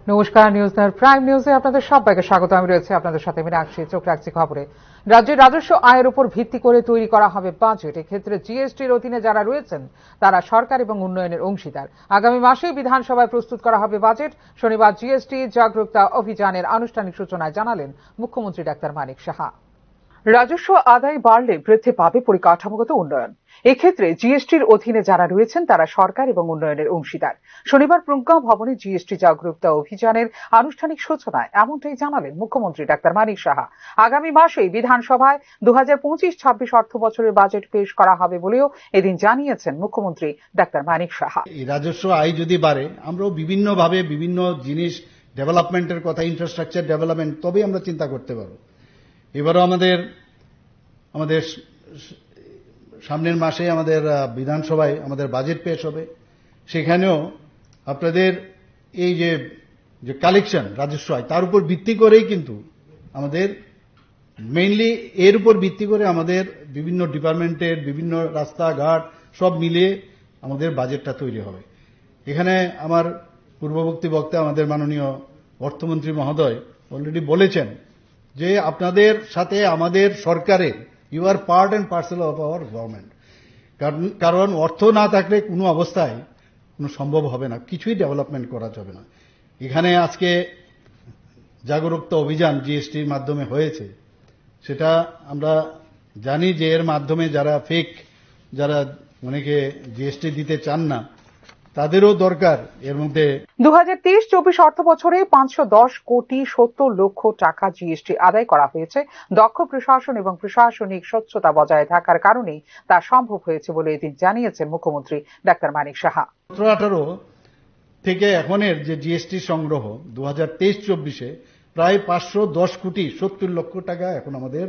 নমস্কার, news now prime নিউজে আপনাদের সবাইকে স্বাগত। আমি রয়েছে আপনাদের সাথে মীনাক্ষী। চোখ রাখছি খবরে। রাজ্যের রাজস্ব আয়ের উপর ভিত্তি করে তৈরি করা হবে বাজেট। এক্ষেত্রে জিএসটির অধীনে যারা রয়েছেন তারা সরকার এবং উন্নয়নের অংশীদার। আগামী মাসেই বিধানসভায় প্রস্তুত করা হবে বাজেট। শনিবার জিএসটি জাগরুকতা অভিযানের আনুষ্ঠানিক সূচনায় জানালেন মুখ্যমন্ত্রী ডাক্তার মানিক সাহা। রাজস্ব আদায় বাড়লে বৃদ্ধি পাবে পরিকাঠামোগত উন্নয়ন। এক্ষেত্রে জিএসটির অধীনে যারা রয়েছেন তারা সরকার এবং উন্নয়নের অংশীদার। শনিবার প্রজ্ঞা ভবনে জিএসটি জাগরুকতা অভিযানের আনুষ্ঠানিক সূচনায় এমনটাই জানালেন মুখ্যমন্ত্রী ডাক্তার মানিক সাহা। আগামী মাসেই বিধানসভায় 2025-26 অর্থ বছরের বাজেট পেশ করা হবে বলেও এদিন জানিয়েছেন মুখ্যমন্ত্রী ডাক্তার মানিক সাহা। রাজস্ব আয় যদি বাড়ে, আমরাও বিভিন্নভাবে বিভিন্ন জিনিস ডেভেলপমেন্টের কথা, ইনফ্রাস্ট্রাকচার ডেভেলপমেন্ট, তবেই আমরা চিন্তা করতে পারব। এবারও আমাদের সামনের মাসে আমাদের বিধানসভায় আমাদের বাজেট পেশ হবে। সেখানেও আপনাদের এই যে কালেকশন রাজস্ব আয়, তার উপর ভিত্তি করেই কিন্তু আমাদের মেইনলি এর উপর ভিত্তি করে আমাদের বিভিন্ন ডিপার্টমেন্টের বিভিন্ন রাস্তাঘাট সব মিলিয়ে আমাদের বাজেটটা তৈরি হবে। এখানে আমার পূর্ববর্তী বক্তা আমাদের মাননীয় অর্থমন্ত্রী মহোদয় অলরেডি বলেছেন যে আপনাদের সাথে আমাদের সরকারের you are part and parcel of our government. কারণ অর্থ না থাকলে কোনো অবস্থায় কোনো সম্ভব হবে না, কিছুই ডেভেলপমেন্ট করা যাবে না। এখানে আজকে জাগরুকতা অভিযান জিএসটির মাধ্যমে হয়েছে, সেটা আমরা জানি যে এর মাধ্যমে যারা অনেকে জিএসটি দিতে চান না, তাদেরও দরকার এর মধ্যে। 2023-24 অর্থ বছরে 510 কোটি 70 লক্ষ টাকা জিএসটি আদায় করা হয়েছে। দক্ষ প্রশাসন এবং প্রশাসনিক স্বচ্ছতা বজায় থাকার কারণেই তা সম্ভব হয়েছে বলে এদিন জানিয়েছেন মুখ্যমন্ত্রী ডাক্তার মানিক সাহা। 17-18 থেকে এখনের যে জিএসটি সংগ্রহ 2023-24-এ প্রায় 510 কোটি 70 লক্ষ টাকা এখন আমাদের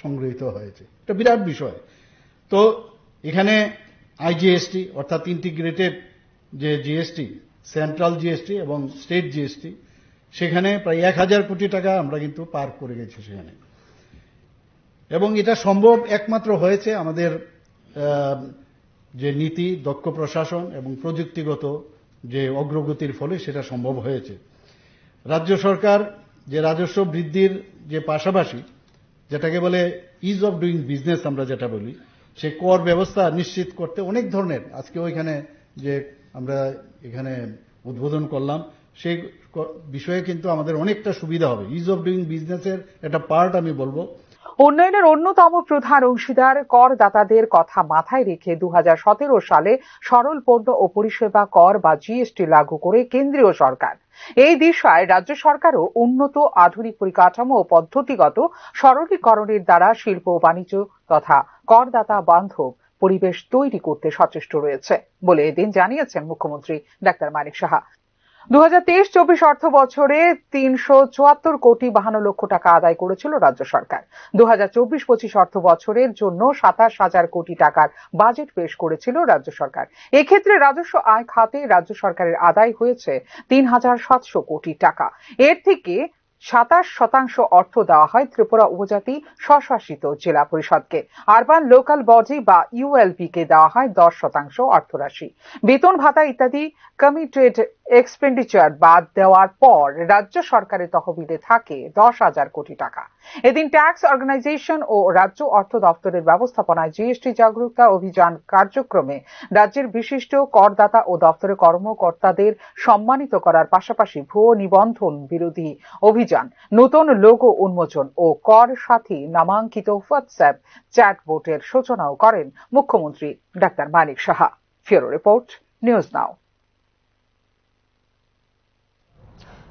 সংগৃহীত হয়েছে। এটা বিরাট বিষয়। তো এখানে আইজিএসটি অর্থাৎ ইন্টিগ্রেটেড যে জিএসটি, সেন্ট্রাল জিএসটি এবং স্টেট জিএসটি, সেখানে প্রায় 1000 কোটি টাকা আমরা কিন্তু পার করে গেছি সেখানে। এবং এটা সম্ভব একমাত্র হয়েছে আমাদের যে নীতি, দক্ষ প্রশাসন এবং প্রযুক্তিগত যে অগ্রগতির ফলে সেটা সম্ভব হয়েছে। রাজ্য সরকার যে রাজস্ব বৃদ্ধির যে পাশাপাশি যেটাকে বলে ইজ অফ ডুইং বিজনেস আমরা যেটা বলি, সে কর ব্যবস্থা নিশ্চিত করতে অনেক ধরনের, আজকে ওইখানে যে আমরা এখানে উদ্বোধন করলাম সেই বিষয়ে কিন্তু আমাদের অনেকটা সুবিধা হবে। ইজ অফ ডুইং বিজনেসের একটা পার্ট আমি বলবো। উন্নয়নের অন্যতম প্রধান অংশীদার করদাতাদের কথা মাথায় রেখে 2017 সালে সরল পণ্য ও পরিষেবা কর বা জিএসটি লাগু করে কেন্দ্রীয় সরকার। এই দিশায় রাজ্য সরকারও উন্নত আধুনিক পরিকাঠামো ও পদ্ধতিগত সরলীকরণের দ্বারা শিল্প ও বাণিজ্য তথা করদাতা বান্ধব পরিবেশ তৈরি করতে সচেষ্ট রয়েছে বলে এদিন জানিয়েছেন মুখ্যমন্ত্রী ডাক্তার মানিক সাহা। 2023-24 অর্থ বছরে 374 কোটি 52 লক্ষ টাকা আদায় করেছিল রাজ্য সরকার। 2024-25 অর্থ বছরের জন্য 27,000 কোটি টাকার বাজেট পেশ করেছিল রাজ্য সরকার। এক্ষেত্রে রাজস্ব আয় খাতে রাজ্য সরকারের আদায় হয়েছে 3,700 কোটি টাকা। এর থেকে 27% অর্থ দেওয়া হয় ত্রিপুরা উপজাতি স্বশাসিত জেলা পরিষদকে। আরবান লোকাল বডি বা ইউএলপি কে দেওয়া হয় 10% অর্থরাশি। বেতন ভাতা ইত্যাদি কমিটেড এক্সপেন্ডিচার বাদ দেওয়ার পর রাজ্য সরকারের তহবিলে থাকে 10,000 কোটি টাকা। এদিন ট্যাক্স অর্গানাইজেশন ও রাজ্য অর্থ দপ্তরের ব্যবস্থাপনায় জিএসটি জাগরুকতা অভিযান কার্যক্রমে রাজ্যের বিশিষ্ট করদাতা ও দপ্তরের কর্মকর্তাদের সম্মানিত করার পাশাপাশি ভুয়ো নিবন্ধন বিরোধী অভিযান, নতুন লোগো উন্মোচন ও কর সাথী নামাঙ্কিত হোয়াটসঅ্যাপ চ্যাটবোটের সূচনাও করেন মুখ্যমন্ত্রী doctor Manik Saha. Bureau report, news now.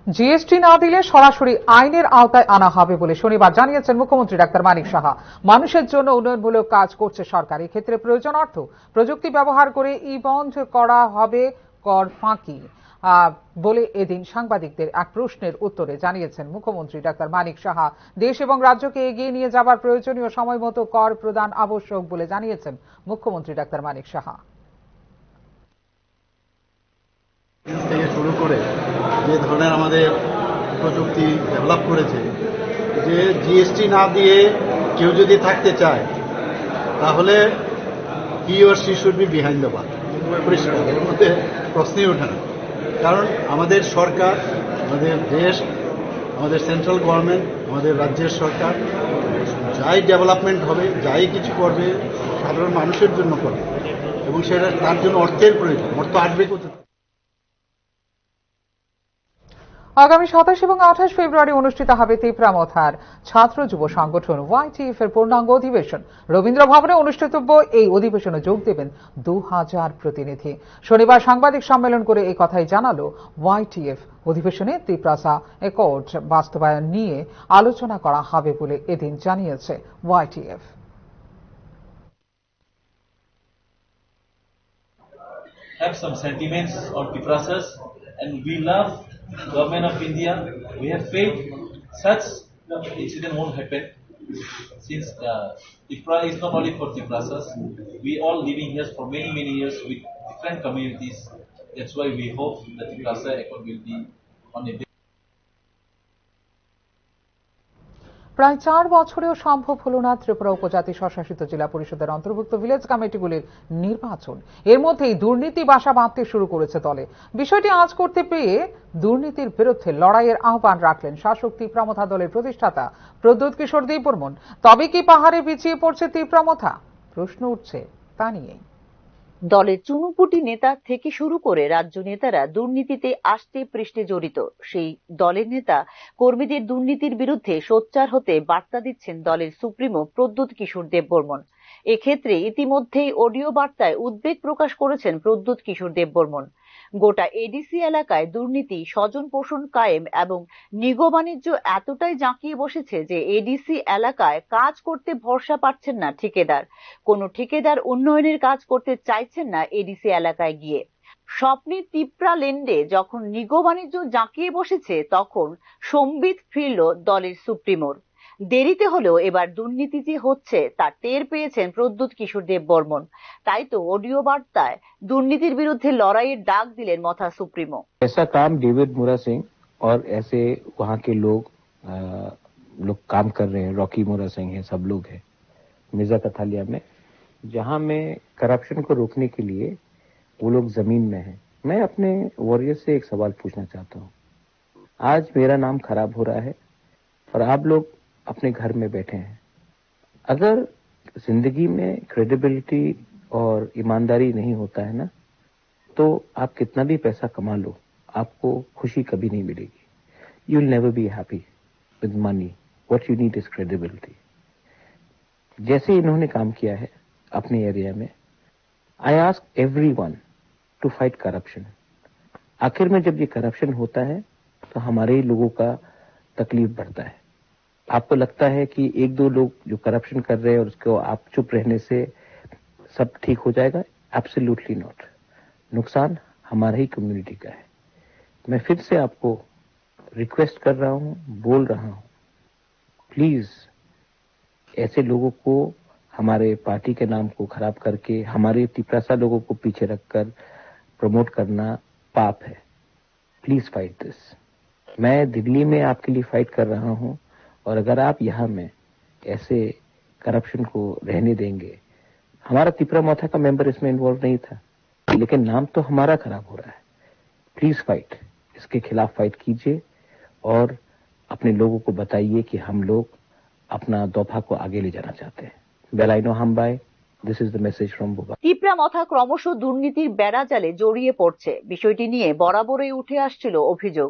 GST না দিলে সরাসরি আইনের আওতায় আনা হবে বলে শনিবার জানিয়েছেন মুখ্যমন্ত্রী ডাক্তার মানিক সাহা। মানুষের জন্য উন্নয়নমূলক কাজ করছে সরকার। এক্ষেত্রে প্রয়োজন অর্থ প্রযুক্তি ব্যবহার করে বন্ধ করা হবে কর ফাঁকি বলে এদিন সাংবাদিকদের এক প্রশ্নের উত্তরে জানিয়েছেন মুখ্যমন্ত্রী ডাক্তার মানিক সাহা। দেশ এবং রাজ্যকে এগিয়ে নিয়ে যাবার প্রয়োজনীয় সময় মতো কর প্রদান আবশ্যক বলে জানিয়েছেন মুখ্যমন্ত্রী ডাক্তার মানিক সাহা। থেকে শুরু করে যে ধরনের আমাদের প্রযুক্তি ডেভেলপ করেছে, যে জিএসটি না দিয়ে কেউ যদি থাকতে চায় তাহলে he or she should be behind the bar, পরিষ্কার, এর মধ্যে প্রশ্নই ওঠে না। কারণ আমাদের সরকার আমাদের দেশ, আমাদের সেন্ট্রাল গভর্নমেন্ট, আমাদের রাজ্যের সরকার যাই ডেভেলপমেন্ট হবে, যাই কিছু করবে সাধারণ মানুষের জন্য করবে, এবং সেটা তার জন্য অর্থের প্রয়োজন, অর্থ আসবে কোথা থেকে? আগামী 27 এবং 28 ফেব্রুয়ারি অনুষ্ঠিত হবে তিপ্রামথার ছাত্র যুব সংগঠন YTF এর পূর্ণাঙ্গ অধিবেশন। রবীন্দ্র ভবনে অনুষ্ঠিতব্য এই অধিবেশনে যোগ দেবেন 2000 প্রতিনিধি। শনিবার সাংবাদিক সম্মেলন করে এই কথাই জানালো YTF। অধিবেশনে ত্রিপ্রাসা অ্যাকর্ড বাস্তবায়ন নিয়ে আলোচনা করা হবে বলে এদিন জানিয়েছে YTF। Have some sentiments on Tiprasas, and we love government of India. We have faith such incident won't happen, since Tipra is not only for Tiprasas. We all living here for many years with different communities. That's why we hope that Tiprasa Accord will be on a প্রায় 4 বছরেও সম্ভব হল না ত্রিপুরা উপজাতি স্বশাসিত জেলা পরিষদের অন্তর্ভুক্ত village কমিটিগুলির নির্বাচন। এর মধ্যেই দুর্নীতি বাসা বাঁধতে শুরু করেছে দলে। বিষয়টি আঁচ করতে পেয়ে দুর্নীতির বিরুদ্ধে লড়াইয়ের আহ্বান রাখলেন শাসক তিপ্রামথা দলের প্রতিষ্ঠাতা প্রদ্যোৎ কিশোর দেববর্মন। তবে কি পাহাড়ে পিছিয়ে পড়ছে তিপ্রামথা? প্রশ্ন উঠছে তা নিয়েই। দলের চুনুপুটি নেতা থেকে শুরু করে রাজ্য নেতারা দুর্নীতিতে আষ্টে পৃষ্ঠে জড়িত। সেই দলের নেতা কর্মীদের দুর্নীতির বিরুদ্ধে সোচ্চার হতে বার্তা দিচ্ছেন দলের সুপ্রিমো প্রদ্যোৎ কিশোর দেববর্মন। এক্ষেত্রে ইতিমধ্যেই অডিও বার্তায় উদ্বেগ প্রকাশ করেছেন প্রদ্যোৎ কিশোর দেববর্মন। গোটা এডিসি এলাকায় দুর্নীতি, স্বজন পোষণ কায়েম এবং নিগো বাণিজ্য এতটাই জাঁকিয়ে বসেছে যে এডিসি এলাকায় কাজ করতে ভরসা পাচ্ছেন না ঠিকাদার। কোনো ঠিকাদার উন্নয়নের কাজ করতে চাইছেন না এডিসি এলাকায় গিয়ে। স্বপ্নের তিপ্রা ল্যান্ডে যখন নিগো বাণিজ্য জাঁকিয়ে বসেছে, তখন সম্বিত ফিরল দলের সুপ্রিমোর। দেরিতে হলেও এবার দুর্নীতি যে হচ্ছে তা টের পেয়েছেন প্রদ্যোৎ কিশোর দেববর্মন। তাই তো অডিও বার্তায় দুর্নীতির বিরুদ্ধে লড়াইয়ের ডাক দিলেন মথা সুপ্রিমো। ऐसा काम डेविड मोरा सिंह और ऐसे वहाँ के लोग काम कर रहे हैं, रॉकी मोरा सिंह है, सब लोग हैं मिर्जा कथालिया में, जहाँ में करप्शन को रोकने के लिए वो लोग जमीन में हैं। मैं अपने वॉरियर से एक सवाल पूछना चाहता हूँ। आज मेरा नाम खराब हो रहा है और आप लोग अपने घर में बैठे हैं। अगर जिंदगी में क्रेडिबिलिटी और ईमानदारी नहीं होता है ना, तो आप कितना भी पैसा कमा लो, आपको खुशी कभी नहीं मिलेगी। You will never be happy with money. What you need is credibility. जैसे इन्होंने काम किया है अपने एरिया में, I ask everyone to fight corruption. आखिर में जब ये करप्शन होता है तो हमारे ही लोगों का तकलीफ बढ़ता है। आपको लगता है कि एक दो लोग जो करप्शन कर रहे हैं और उसको आप चुप रहने से सब ठीक हो जाएगा? Absolutely not. नुकसान हमारा ही कम्युनिटी का है। मैं फिर से आपको रिक्वेस्ट कर रहा हूं, बोल रहा हूं, प्लीज ऐसे लोगों को हमारे पार्टी के नाम को खराब करके हमारे तिप्रासा लोगों को पीछे रखकर प्रमोट करना पाप है। Please fight this. मैं दिल्ली में आपके लिए फाइट कर रहा हूं, और अगर आप यहाँ में ऐसे करप्शन को रहने देंगे, हमारा तिप्रामथा का मेंबर इसमें इन्वॉल्व नहीं था, लेकिन नाम तो हमारा खराब हो रहा है। प्लीज फाइट, इसके खिलाफ फाइट कीजिए और अपने लोगों को बताइए कि हम लोग अपना दफा को आगे ले जाना चाहते हैं। बेलाइनो हम बाय, this is the message from Buba. Tipra Motha ক্রমশ দুর্নীতির বেড়াজালে জড়িয়ে পড়ছে। বিষয়টি নিয়ে বরাবরই উঠে আসছিল অভিযোগ।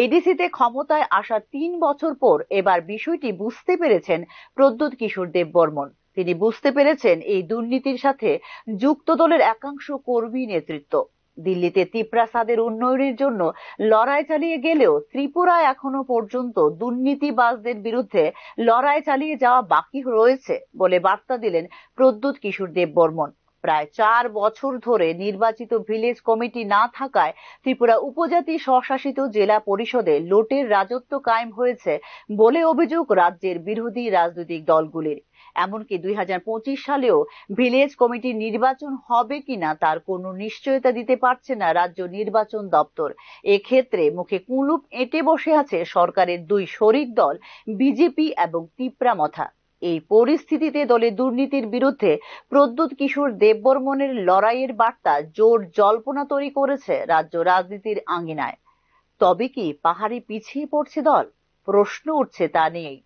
এডিসিতে ক্ষমতায় আসার 3 বছর পর এবার বিষয়টি বুঝতে পেরেছেন প্রদ্যোৎ কিশোর দেববর্মন। তিনি বুঝতে পেরেছেন এই দুর্নীতির সাথে যুক্ত দলের একাংশ কর্মী নেতৃত্ব। দিল্লিতে তিপ্রাসাদের উন্নয়নের জন্য লড়াই চালিয়ে গেলেও ত্রিপুরায় এখনো পর্যন্ত দুর্নীতিবাজদের বিরুদ্ধে লড়াই চালিয়ে যাওয়া বাকি রয়েছে বলে বার্তা দিলেন প্রদ্যোৎ কিশোর দেববর্মন। প্রায় 4 বছর ধরে নির্বাচিত ভিলেজ কমিটি না থাকায় ত্রিপুরা উপজাতি স্বশাসিত জেলা পরিষদে লোটের রাজত্ব কায়েম হয়েছে বলে অভিযোগ রাজ্যের বিরোধী রাজনৈতিক দলগুলির। এমনকি 2025 সালেও ভিলেজ কমিটির নির্বাচন হবে কিনা তার কোনো নিশ্চয়তা দিতে পারছে না রাজ্য নির্বাচন দপ্তর। এক্ষেত্রে মুখে কুলুপ এঁটে বসে আছে সরকারের 2 শরিক দল বিজেপি এবং তিপ্রামথা। এই পরিস্থিতিতে দলে দুর্নীতির বিরুদ্ধে প্রদ্যোৎ কিশোর দেববর্মনের লড়াইয়ের বার্তা জোর জল্পনা তৈরি করেছে রাজ্য রাজনীতির আঙ্গিনায়। তবে কি পাহাড়ে পিছিয়ে পড়ছে দল? প্রশ্ন উঠছে তা নিয়েই।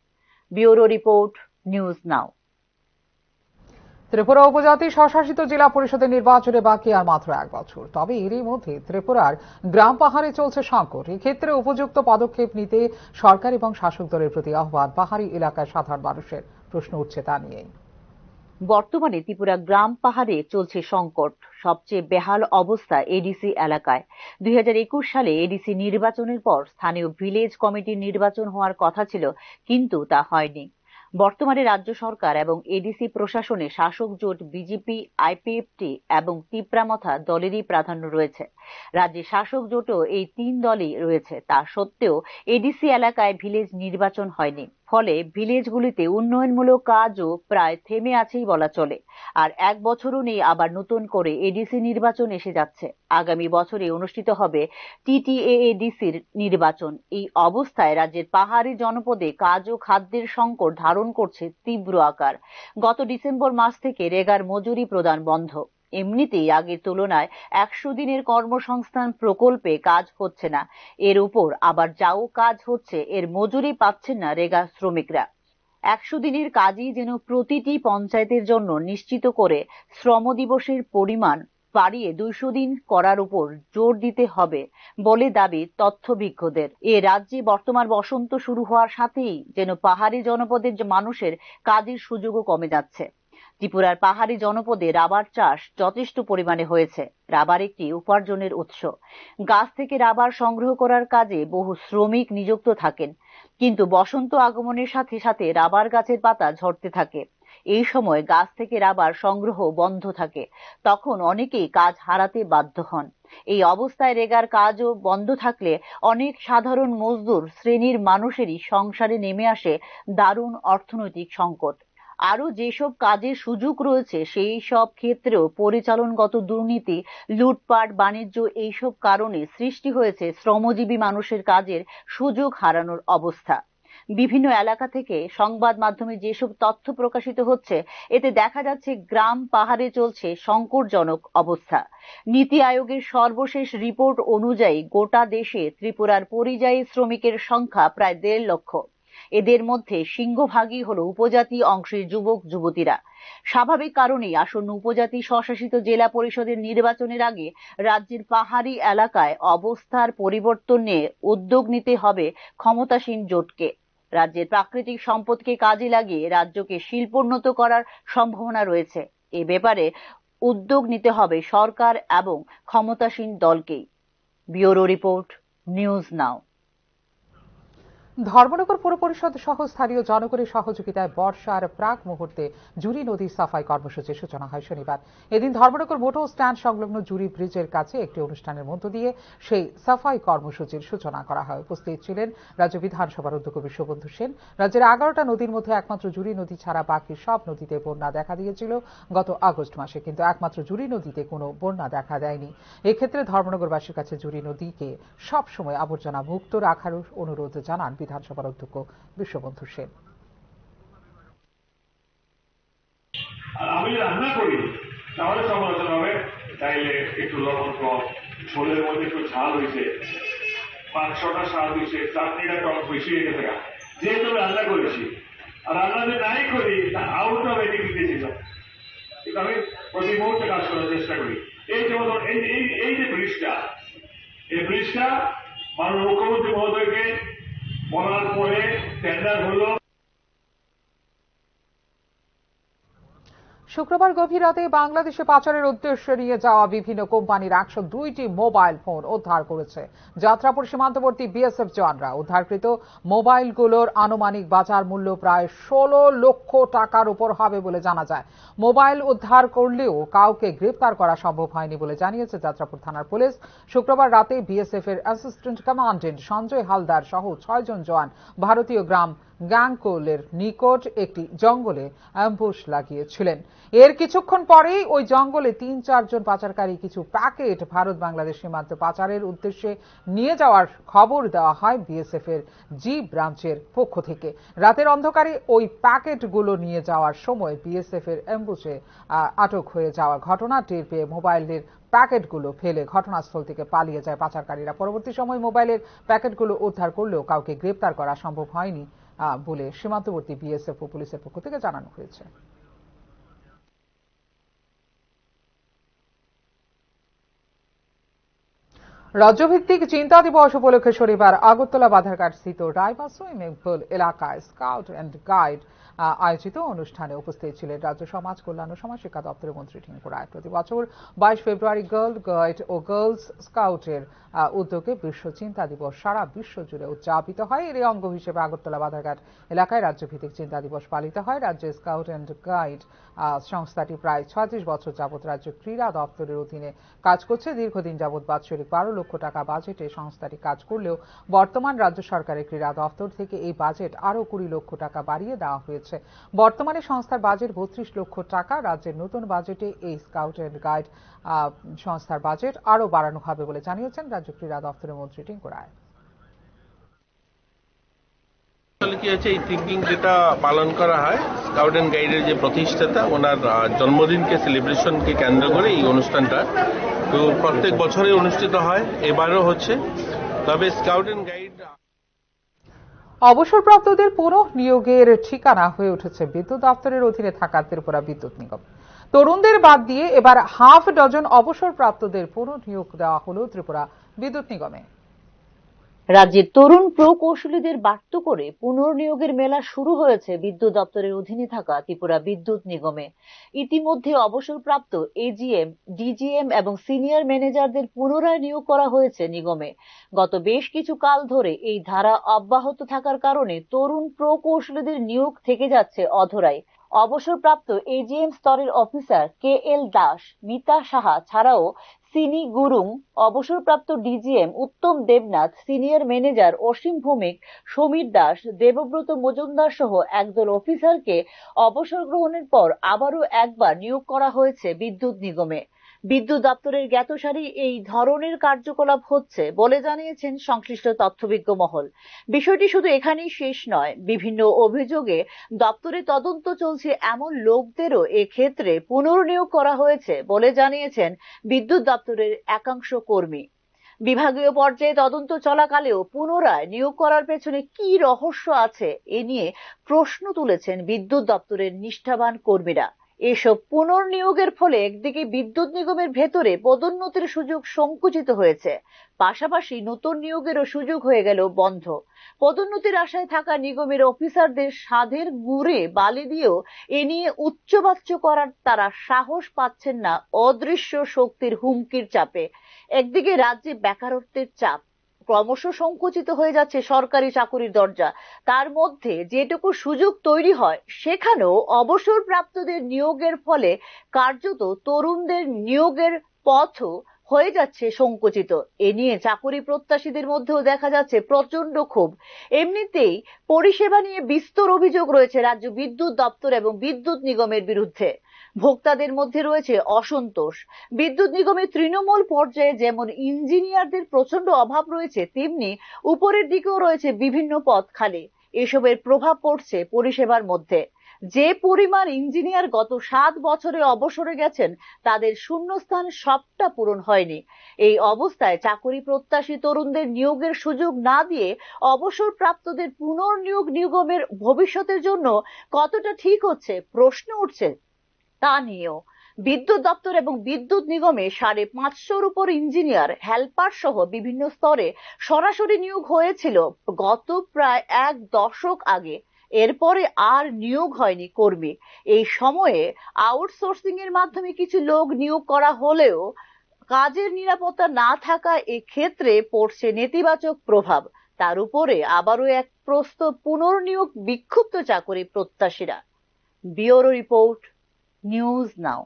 ব্যুরো রিপোর্ট, নিউজ নাও। ত্রিপুরা উপজাতি স্বশাসিত জেলা পরিষদের নির্বাচনে বাকি আর মাত্র 1 বছর। তবে এরই মধ্যে ত্রিপুরার গ্রাম পাহাড়ে চলছে সংকট। এক্ষেত্রে উপযুক্ত পদক্ষেপ নিতে সরকার এবং শাসক দলের প্রতি আহ্বান পাহাড়ি এলাকার সাধারণ মানুষের। প্রশ্ন উঠছে তা নিয়েই। বর্তমানে ত্রিপুরা গ্রাম পাহাড়ে চলছে সংকট। সবচেয়ে বেহাল অবস্থা এডিসি এলাকায়। 2021 সালে এডিসি নির্বাচনের পর স্থানীয় ভিলেজ কমিটির নির্বাচন হওয়ার কথা ছিল, কিন্তু তা হয়নি। বর্তমানে রাজ্য সরকার এবং এডিসি প্রশাসনে শাসক জোট বিজেপি, আইপিএফটি এবং তিপ্রামথা দলেরই প্রাধান্য রয়েছে। রাজ্যে শাসক জোটও এই 3 দলই রয়েছে। তা সত্ত্বেও এডিসি এলাকায় ভিলেজ নির্বাচন হয়নি। ফলে ভিলেজগুলিতে উন্নয়নমূলক কাজও প্রায় থেমে আছেই বলা চলে। আর 1 বছরও নেই আবার নতুন করে এডিসি নির্বাচন এসে যাচ্ছে। আগামী বছরে অনুষ্ঠিত হবে টিটিএডিসির নির্বাচন। এই অবস্থায় রাজ্যের পাহাড়ি জনপদে কাজ ও খাদ্যের সংকট ধারণ করছে তীব্র আকার। গত ডিসেম্বর মাস থেকে রেগার মজুরি প্রদান বন্ধ। এমনিতেই আগের তুলনায় 100 দিনের কর্মসংস্থান প্রকল্পে কাজ হচ্ছে না। এর উপর আবার যাও কাজ হচ্ছে, এর মজুরি পাচ্ছেন না রেগা শ্রমিকরা। 100 দিনের কাজই যেন প্রতিটি পঞ্চায়েতের জন্য নিশ্চিত করে শ্রম দিবসের পরিমাণ বাড়িয়ে 200 দিন করার উপর জোর দিতে হবে বলে দাবি তথ্যভিজ্ঞদের। এ রাজ্যে বর্তমান বসন্ত শুরু হওয়ার সাথেই যেন পাহাড়ি জনপদের মানুষের কাজের সুযোগও কমে যাচ্ছে। ত্রিপুরার পাহাড়ি জনপদে রাবার চাষ যথেষ্ট পরিমাণে হয়েছে। রাবার একটি উপার্জনের উৎস। গাছ থেকে রাবার সংগ্রহ করার কাজে বহু শ্রমিক নিযুক্ত থাকেন। কিন্তু বসন্ত আগমনের সাথে সাথে রাবার গাছের পাতা ঝরতে থাকে। এই সময় গাছ থেকে রাবার সংগ্রহ বন্ধ থাকে। তখন অনেকেই কাজ হারাতে বাধ্য হন। এই অবস্থায় রেগার কাজও বন্ধ থাকলে অনেক সাধারণ মজদুর শ্রেণীর মানুষেরই সংসারে নেমে আসে দারুণ অর্থনৈতিক সংকট। আরো যেসব কাজের সুযোগ রয়েছে সেই সব ক্ষেত্রেও পরিচালনগত দুর্নীতি, লুটপাট, বাণিজ্য এইসব কারণে সৃষ্টি হয়েছে শ্রমজীবী মানুষের কাজের সুযোগ হারানোর অবস্থা। বিভিন্ন এলাকা থেকে সংবাদ মাধ্যমে যেসব তথ্য প্রকাশিত হচ্ছে, এতে দেখা যাচ্ছে গ্রাম পাহাড়ে চলছে সংকটজনক অবস্থা। নীতি আয়োগের সর্বশেষ রিপোর্ট অনুযায়ী গোটা দেশে ত্রিপুরার পরিযায়ী শ্রমিকের সংখ্যা প্রায় 1.5 লক্ষ। এদের মধ্যে সিংহভাগই হলো উপজাতি অংশের যুবক যুবতীরা। স্বাভাবিক কারণেই আসন্ন উপজাতি স্বশাসিত জেলা পরিষদের নির্বাচনের আগে রাজ্যের পাহাড়ি এলাকায় অবস্থার পরিবর্তন নিয়ে উদ্যোগ নিতে হবে ক্ষমতাসীন জোটকে। রাজ্যের প্রাকৃতিক সম্পদকে কাজে লাগিয়ে রাজ্যকে শিল্পোন্নত করার সম্ভাবনা রয়েছে। এ ব্যাপারে উদ্যোগ নিতে হবে সরকার এবং ক্ষমতাসীন দলকেই। Bureau report, news now. Dharmanagar পৌর পরিষদ সহ স্থানীয় জনগণের সহযোগিতায় বর্ষার প্রাক মুহূর্তে জুরি নদীর সাফাই কর্মসূচির সূচনা হয় শনিবার। এদিন ধর্মনগর মোটর স্ট্যান্ড সংলগ্ন জুরি ব্রিজের কাছে একটি অনুষ্ঠানের মধ্য দিয়ে সেই সাফাই কর্মসূচির সূচনা করা হয়। উপস্থিত ছিলেন রাজ্য বিধানসভার অধ্যক্ষ বিশ্ববন্ধু সেন। রাজ্যের 11টা নদীর মধ্যে একমাত্র জুরি নদী ছাড়া বাকি সব নদীতে বন্যা দেখা দিয়েছিল গত আগস্ট মাসে, কিন্তু একমাত্র জুরি নদীতে কোনো বন্যা দেখা দেয়নি। এক্ষেত্রে ধর্মনগরবাসীর কাছে জুরি নদীকে সবসময় আবর্জনা মুক্ত রাখার অনুরোধ জানান বিধানসভার অধ্যক্ষ বিশ্ববন্ধু সেন। আমি রান্না করি তাহলে সমালোচনা হবে, তাইলে একটু লবণ কম, ঝোলের মধ্যে একটু ঝাল হয়েছে, মাংসটা স্বাদ হয়েছে, চাটনিটা টক বেশি হয়ে গেছে। যেহেতু রান্না করেছি, আর রান্না যে নাই করি তা আউট অফ এটিভিটি ছিল, কিন্তু আমি প্রতি মুহূর্তে কাজ করার চেষ্টা করি। এই যেমন এই যে ব্রিজটা, এই ব্রিজটা মাননীয় মুখ্যমন্ত্রী মহোদয়কে বলার পরে টেন্ডার হলো। শুক্রবার গভীর রাতে বাংলাদেশে পাচারের উদ্দেশ্যে নিয়ে যাওয়া বিভিন্ন কোম্পানির 102টি মোবাইল ফোন উদ্ধার করেছে যাত্রাপুর সীমান্তবর্তী বিএসএফ জওয়ানরা। উদ্ধারকৃত মোবাইলগুলোর আনুমানিক বাজার মূল্য প্রায় 16 লক্ষ টাকার উপর হবে বলে জানা যায়। মোবাইল উদ্ধার করলেও কাউকে গ্রেফতার করা সম্ভব হয়নি বলে জানিয়েছে যাত্রাপুর থানার পুলিশ। শুক্রবার রাতে বিএসএফ এর অ্যাসিস্ট্যান্ট কমান্ডেন্ট সঞ্জয় হালদার সহ 6 জন জওয়ান ভারতীয় গ্রাম গাংকোলের নিকট একটি জঙ্গলে অ্যাম্বুশ লাগিয়েছিলেন। এর কিছুক্ষণ পরেই ওই জঙ্গলে ৩-৪ জন পাচারকারী কিছু প্যাকেট ভারত বাংলাদেশ সীমান্ত পাচারের উদ্দেশ্যে নিয়ে যাওয়ার খবর দেওয়া হয় বিএসএফ এর জি ব্রাঞ্চের পক্ষ থেকে। রাতের অন্ধকারে ওই প্যাকেটগুলো নিয়ে যাওয়ার সময় বিএসএফ এর অ্যাম্বুশে আটক হয়ে যাওয়া ঘটনা টের পেয়ে মোবাইলের প্যাকেটগুলো ফেলে ঘটনাস্থল থেকে পালিয়ে যায় পাচারকারীরা। পরবর্তী সময় মোবাইলের প্যাকেটগুলো উদ্ধার করলেও কাউকে গ্রেপ্তার করা সম্ভব হয়নি বলে সীমান্তবর্তী বিএসএফ ও পুলিশের পক্ষ থেকে জানানো হয়েছে। রাজ্যভিত্তিক চিন্তা দিবস উপলক্ষে শনিবার আগরতলা বাধারঘাট স্থিত রায়বাস সুইমিং পুল এলাকায় স্কাউট অ্যান্ড গাইড আয়োজিত অনুষ্ঠানে উপস্থিত ছিলেন রাজ্য সমাজ কল্যাণ ও সমাজ শিক্ষা দপ্তরের মন্ত্রী টিঙ্কু রায়। প্রতি বছর 22 ফেব্রুয়ারি গার্ল গাইড ও গার্লস স্কাউটের উদ্যোগে বিশ্ব চিন্তা দিবস সারা বিশ্ব জুড়ে উদযাপিত হয়। এর অঙ্গ হিসেবে আগরতলা বাধারঘাট এলাকায় রাজ্যভিত্তিক চিন্তা দিবস পালিত হয়। রাজ্যের স্কাউট অ্যান্ড গাইড সংস্থাটি প্রায় 36 বছর যাবৎ রাজ্য ক্রীড়া দপ্তরের অধীনে কাজ করছে। দীর্ঘদিন যাবৎ বাৎসরিক 12 লক্ষ টাকা বাজেটে সংস্থাটি কাজ করলেও বর্তমান রাজ্য সরকারের ক্রীড়া দপ্তর থেকে এই বাজেট আরও 20 লক্ষ টাকা বাড়িয়ে দেওয়া হয়েছে। বর্তমানে সংস্থার বাজেট 32 লক্ষ টাকা। রাজ্যের নতুন বাজেটে এই স্কাউট অ্যান্ড গাইড সংস্থার বাজেট আরও বাড়ানো হবে বলে জানিয়েছেন রাজ্য ক্রীড়া দপ্তরের মন্ত্রী টিঙ্কু রায়। কি হচ্ছে, এই থিঙ্কিং যেটা পালন করা হয়, স্কাউট অ্যান্ড গাইডের যে প্রতিষ্ঠাতা ওনার জন্মদিনকে সেলিব্রেশনকে কেন্দ্র করে এই অনুষ্ঠানটা তো প্রত্যেক বছরই অনুষ্ঠিত হয়, এবারও হচ্ছে। তবে স্কাউট অ্যান্ড গাইড অবসরপ্রাপ্তদের পুনঃ নিয়োগের ঠিকানা হয়ে উঠেছে বিদ্যুৎ দপ্তরের অধীনে থাকা ত্রিপুরা বিদ্যুৎ নিগম। তরুণদের বাদ দিয়ে এবার হাফ ডজন অবসরপ্রাপ্তদের পুনঃ নিয়োগ দেওয়া হলো ত্রিপুরা বিদ্যুৎ নিগমে। রাজ্যের তরুণ প্রকৌশলীদের বাধ্য করে পুনর্নিয়োগের মেলা শুরু হয়েছে বিদ্যুৎ দপ্তরের অধীনে থাকা ত্রিপুরা বিদ্যুৎ নিগমে। ইতিমধ্যে অবসরপ্রাপ্ত এজিএম, ডিজিএম এবং সিনিয়র ম্যানেজারদের পুনরায় নিয়োগ করা হয়েছে নিগমে। গত বেশ কিছু কাল ধরে এই ধারা অব্যাহত থাকার কারণে তরুণ প্রকৌশলীদের নিয়োগ থেকে যাচ্ছে অধরাই। অবসরপ্রাপ্ত এজিএম স্তরের অফিসার KL দাস, মিতা সাহা ছাড়াও সিনি গুরুং, অবসরপ্রাপ্ত ডিজিএম উত্তম দেবনাথ, সিনিয়র ম্যানেজার অসীম ভৌমিক, সমীর দাস, দেবব্রত মজুমদার সহ একদল অফিসারকে অবসর গ্রহণের পর আবারও একবার নিয়োগ করা হয়েছে বিদ্যুৎ নিগমে। বিদ্যুৎ দপ্তরের জ্ঞাতসারে এই ধরনের কার্যকলাপ হচ্ছে বলে জানিয়েছেন সংশ্লিষ্ট তথ্যবিজ্ঞ মহল। বিষয়টি শুধু এখানেই শেষ নয়, বিভিন্ন অভিযোগে দপ্তরে তদন্ত চলছে এমন লোকদেরও এক্ষেত্রে পুনর্নিয়োগ করা হয়েছে বলে জানিয়েছেন বিদ্যুৎ দপ্তরের একাংশ কর্মী। বিভাগীয় পর্যায়ে তদন্ত চলাকালেও পুনরায় নিয়োগ করার পেছনে কি রহস্য আছে এ নিয়ে প্রশ্ন তুলেছেন বিদ্যুৎ দপ্তরের নিষ্ঠাবান কর্মীরা। এসব পুনর্নিয়োগের ফলে একদিকে বিদ্যুৎ নিগমের ভেতরে পদোন্নতির সুযোগ সংকুচিত হয়েছে, পাশাপাশি নতুন নিয়োগেরও সুযোগ হয়ে গেল বন্ধ। পদোন্নতির আশায় থাকা নিগমের অফিসারদের সাধের গুড়ে বালি দিয়েও এ নিয়ে উচ্চবাচ্য করার তারা সাহস পাচ্ছেন না অদৃশ্য শক্তির হুমকির চাপে। একদিকে রাজ্যে বেকারত্বের চাপ, ক্রমশ সংকুচিত হয়ে যাচ্ছে সরকারি চাকুরির দরজা, তার মধ্যে যেটুকু সুযোগ তৈরি হয় সেখানেও অবসরপ্রাপ্তদের নিয়োগের ফলে কার্যত তরুণদের নিয়োগের পথও হয়ে যাচ্ছে সংকুচিত। এ নিয়ে চাকুরি প্রত্যাশীদের মধ্যেও দেখা যাচ্ছে প্রচন্ড ক্ষোভ। এমনিতেই পরিষেবা নিয়ে বিস্তর অভিযোগ রয়েছে রাজ্য বিদ্যুৎ দপ্তর এবং বিদ্যুৎ নিগমের বিরুদ্ধে। ভোক্তাদের মধ্যে রয়েছে অসন্তোষ। বিদ্যুৎ নিগমের তৃণমূল পর্যায়ে যেমন ইঞ্জিনিয়ারদের প্রচন্ড অভাব রয়েছে, তেমনি উপরের দিকেও রয়েছে বিভিন্ন পদ খালি। এসবের প্রভাব পড়ছে পরিষেবার মধ্যে। যে পরিমাণ ইঞ্জিনিয়ার গত 7 বছরে অবসরে গেছেন, তাদের শূন্যস্থান সবটা পূরণ হয়নি। এই অবস্থায় চাকরি প্রত্যাশী তরুণদের নিয়োগের সুযোগ না দিয়ে অবসরপ্রাপ্তদের পুনর্নিয়োগ নিগমের ভবিষ্যতের জন্য কতটা ঠিক হচ্ছে প্রশ্ন উঠছে তা নিয়েও। বিদ্যুৎ দপ্তর এবং বিদ্যুৎ নিগমে 550-র উপর ইঞ্জিনিয়ার, হেল্পার সহ বিভিন্ন স্তরে সরাসরি নিয়োগ হয়েছিল গত প্রায় 1 দশক আগে। এরপরে আর নিয়োগ হয়নি কর্মী। এই সময়ে আউটসোর্সিং এর মাধ্যমে কিছু লোক নিয়োগ করা হলেও কাজের নিরাপত্তা না থাকা এক্ষেত্রে পড়ছে নেতিবাচক প্রভাব। তার উপরে আবারও এক প্রস্তাব পুনর্নিয়োগ বিক্ষুব্ধ চাকরি প্রত্যাশীরা। Bureau report, news now.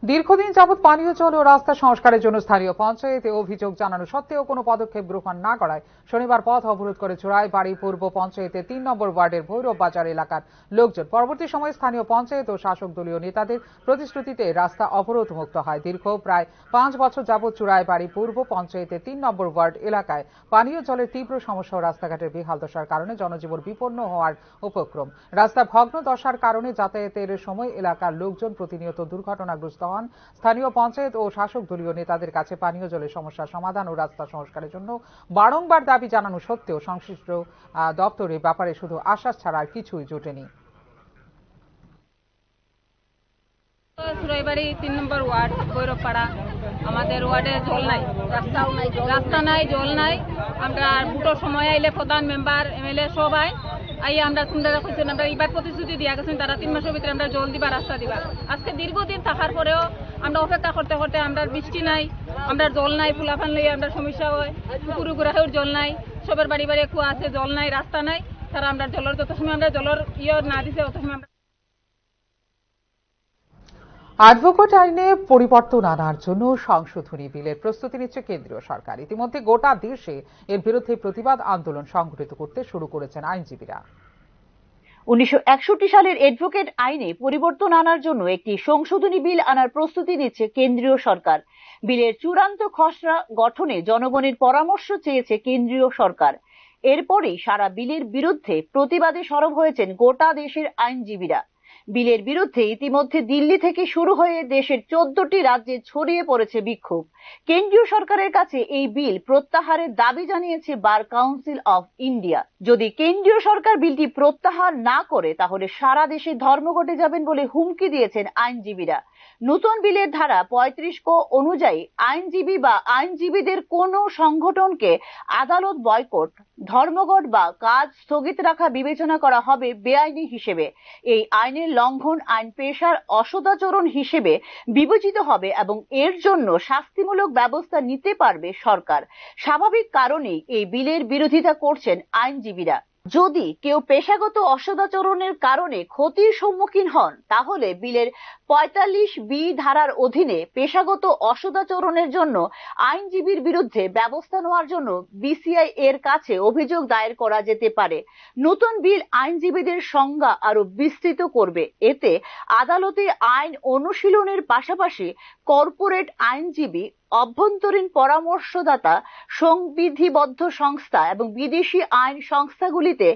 দীর্ঘদিন যাবৎ পানীয় জল ও রাস্তা সংস্কারের জন্য স্থানীয় পঞ্চায়েতে অভিযোগ জানানো সত্ত্বেও কোনো পদক্ষেপ গ্রহণ না করায় শনিবার পথ অবরোধ করে চূড়ায় বাড়ি পূর্ব পঞ্চায়েতের ৩ নম্বর ওয়ার্ডের ভৈরব বাজার এলাকার লোকজন। পরবর্তী সময়ে স্থানীয় পঞ্চায়েত ও শাসক দলীয় নেতাদের প্রতিশ্রুতিতে রাস্তা অবরোধ মুক্ত হয়। দীর্ঘ প্রায় ৫ বছর যাবৎ চূড়ায় বাড়ি পূর্ব পঞ্চায়েতের ৩ নম্বর ওয়ার্ড এলাকায় পানীয় জলের তীব্র সমস্যা ও রাস্তাঘাটের বেহাল দশার কারণে জনজীবন বিপন্ন হওয়ার উপক্রম। রাস্তা ভগ্ন দশার কারণে যাতায়াতের সময় এলাকার লোকজন প্রতিনিয়ত দুর্ঘটনাগ্রস্ত হন। স্থানীয় পঞ্চায়েত ও শাসক দলীয় নেতাদের কাছে পানীয় জলের সমস্যার সমাধান ও রাস্তা সংস্কারের জন্য বারংবার দাবি জানানো সত্ত্বেও সংশ্লিষ্ট দপ্তরে ব্যাপারে শুধু আশ্বাস ছাড়া আর কিছুই জোটেনি। সুরাইবাড়ি ৩ নম্বর ওয়ার্ড ভৈরবপাড়া, আমাদের ওয়ার্ডে জল নাই, রাস্তা নাই, জল নাই। আমরা দুটোর সময় আইলে প্রধান মেম্বার এমএলএ সবাই আইয়া আমরা সুন্দর কইছেন, আমরা এবার প্রতিশ্রুতি দিয়া গেছেন তারা 3 মাসের ভিতরে আমরা জল দিবা, রাস্তা দিবা। আজকে দীর্ঘদিন থাকার পরেও আমরা অপেক্ষা করতে করতে আমরা বৃষ্টি নাই, আমরা জল নাই, ফুলাফান লইয়া আমরা সমস্যা হয়, পুকুর গুড়াতেও জল নাই, সবার বাড়ি বাড়ি কুয়া আছে, জল নাই, রাস্তা নাই। তারা আমরা জলের যত সময় আমরা জলের না দিছে অত সময় আমরা অ্যাডভোকেট আইনে পরিবর্তন আনার জন্য সংশোধনী বিলের প্রস্তুতি নিচ্ছে কেন্দ্রীয় সরকার। ইতিমধ্যে গোটা দেশে এর বিরুদ্ধে প্রতিবাদ আন্দোলন সংগঠিত করতে শুরু করেছেন আইনজীবীরা। 1961 সালের অ্যাডভোকেট আইনে পরিবর্তন আনার জন্য একটি সংশোধনী বিল আনার প্রস্তুতি নিচ্ছে কেন্দ্রীয় সরকার। বিলের চূড়ান্ত খসড়া গঠনে জনগণের পরামর্শ চেয়েছে কেন্দ্রীয় সরকার। এরপরই সারা বিলের বিরুদ্ধে প্রতিবাদে সরব হয়েছেন গোটা দেশের আইনজীবীরা। বিলের বিরুদ্ধে ইতিমধ্যে দিল্লি থেকে শুরু হয়ে দেশের 14টি রাজ্যে ছড়িয়ে পড়েছে বিক্ষোভ। কেন্দ্রীয় সরকারের কাছে এই বিল প্রত্যাহারের দাবি জানিয়েছে বার কাউন্সিল অফ ইন্ডিয়া। যদি কেন্দ্রীয় সরকার বিলটি প্রত্যাহার না করে তাহলে সারা দেশে ধর্মঘটে যাবেন বলে হুমকি দিয়েছেন আইনজীবীরা। নতুন বিলের ধারা 35 ক অনুযায়ী আইনজীবী বা আইনজীবীদের কোনো সংগঠনকে আদালত বয়কট, ধর্মঘট বা কাজ স্থগিত রাখা বিবেচনা করা হবে বেআইনি হিসেবে। এই আইনের লঙ্ঘন আইন পেশার অসদাচরণ হিসেবে বিবেচিত হবে এবং এর জন্য শাস্তিমূলক ব্যবস্থা নিতে পারবে সরকার। স্বাভাবিক কারণেই এই বিলের বিরোধিতা করছেন আইনজীবীরা। যদি কেউ পেশাগত অসদাচরণের কারণে ক্ষতির সম্মুখীন হন তাহলে বিলের 45B ধারার অধীনে পেশাগত অসদাচরণের জন্য আইনজীবীর বিরুদ্ধে ব্যবস্থা নেওয়ার জন্য বিসিআই এর কাছে অভিযোগ দায়ের করা যেতে পারে। নতুন বিল আইনজীবীদের সংজ্ঞা আরো বিস্তৃত করবে। এতে আদালতে আইন অনুশীলনের পাশাপাশি কর্পোরেট আইনজীবী, অভ্যন্তরীণ পরামর্শদাতা, সংবিধিবদ্ধ সংস্থা এবং বিদেশি আইন সংস্থাগুলিতে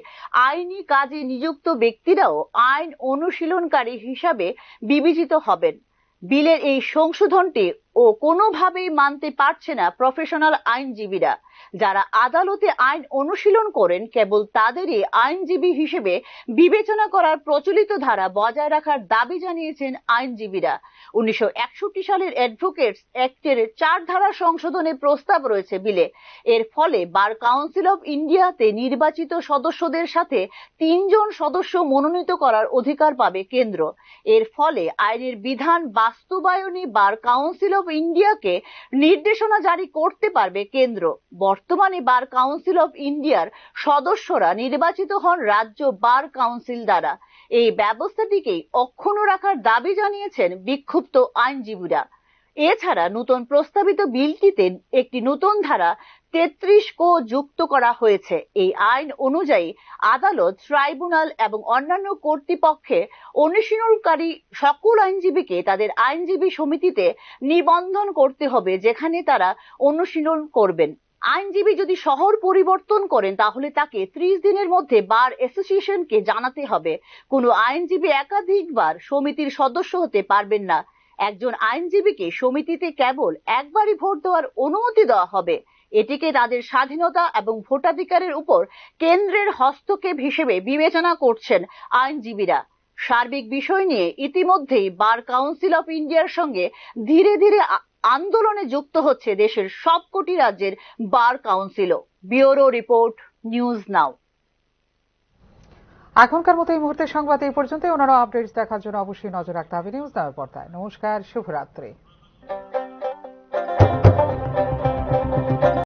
আইনি কাজে নিযুক্ত ব্যক্তিরাও আইন অনুশীলনকারী হিসাবে বিবেচিত হবেন। বিলের এই সংশোধনটি কোনোভাবেই মানতে পারছে না প্রফেশনাল আইনজীবীরা। যারা আদালতে আইন অনুশীলন করেন কেবল তাদেরই আইনজীবী হিসেবে বিবেচনা করার প্রচলিত ধারা বজায় রাখার দাবি জানিয়েছেন আইনজীবীরা। 1961 সালের অ্যাডভোকেটস অ্যাক্টের 4 ধারা সংশোধনের প্রস্তাব রয়েছে বিলে। এর ফলে বার কাউন্সিল অফ ইন্ডিয়াতে নির্বাচিত সদস্যদের সাথে 3 জন সদস্য মনোনীত করার অধিকার পাবে কেন্দ্র। এর ফলে আইনের বিধান বাস্তবায়নে বার কাউন্সিল অফ ইন্ডিয়াকে নির্দেশনা জারি করতে পারবে কেন্দ্র। বর্তমানে বার কাউন্সিল অফ ইন্ডিয়ার সদস্যরা নির্বাচিত হন রাজ্য বার কাউন্সিল দ্বারা। এই ব্যবস্থাটিকে অক্ষুণ্ণ রাখার দাবি জানিয়েছেন বিক্ষুব্ধ আইনজীবীরা। এছাড়া নতুন প্রস্তাবিত বিলটিতে একটি নতুন ধারা 33 ক যুক্ত করা হয়েছে। এই আইন অনুযায়ী আদালত, ট্রাইব্যুনাল এবং অন্যান্য কর্তৃপক্ষের অনুশীলনকারী সকল আইনজীবীকে তাদের আইনজীবী সমিতিতে নিবন্ধন করতে হবে যেখানে তারা অনুশীলন করবেন। আইনজীবী যদি শহর পরিবর্তন করেন তাহলে তাকে 30 দিনের মধ্যে বার অ্যাসোসিয়েশনকে জানাতে হবে। কোনো আইনজীবী একাধিকবার সমিতির সদস্য হতে পারবেন না। একজন আইনজীবীকে সমিতিতে কেবল একবারই ভোট দেওয়ার অনুমতি দেওয়া হবে। এটিকে তাদের স্বাধীনতা এবং ভোটাধিকারের উপর কেন্দ্রের হস্তক্ষেপ হিসেবে বিবেচনা করছেন আইনজীবীরা। সার্বিক বিষয় নিয়ে ইতিমধ্যেই বার কাউন্সিল অফ ইন্ডিয়ার সঙ্গে ধীরে ধীরে আন্দোলনে যুক্ত হচ্ছে দেশের সবকটি রাজ্যের বার কাউন্সিলও। Bureau report, news now. এখনকার মতো এই মুহূর্তের সংবাদ এই পর্যন্ত। অন্যান্য আপডেটস দেখার জন্য অবশ্যই নজর রাখতে হবে নিউজ নাওয়ের পর্দায়। নমস্কার, শুভরাত্রি।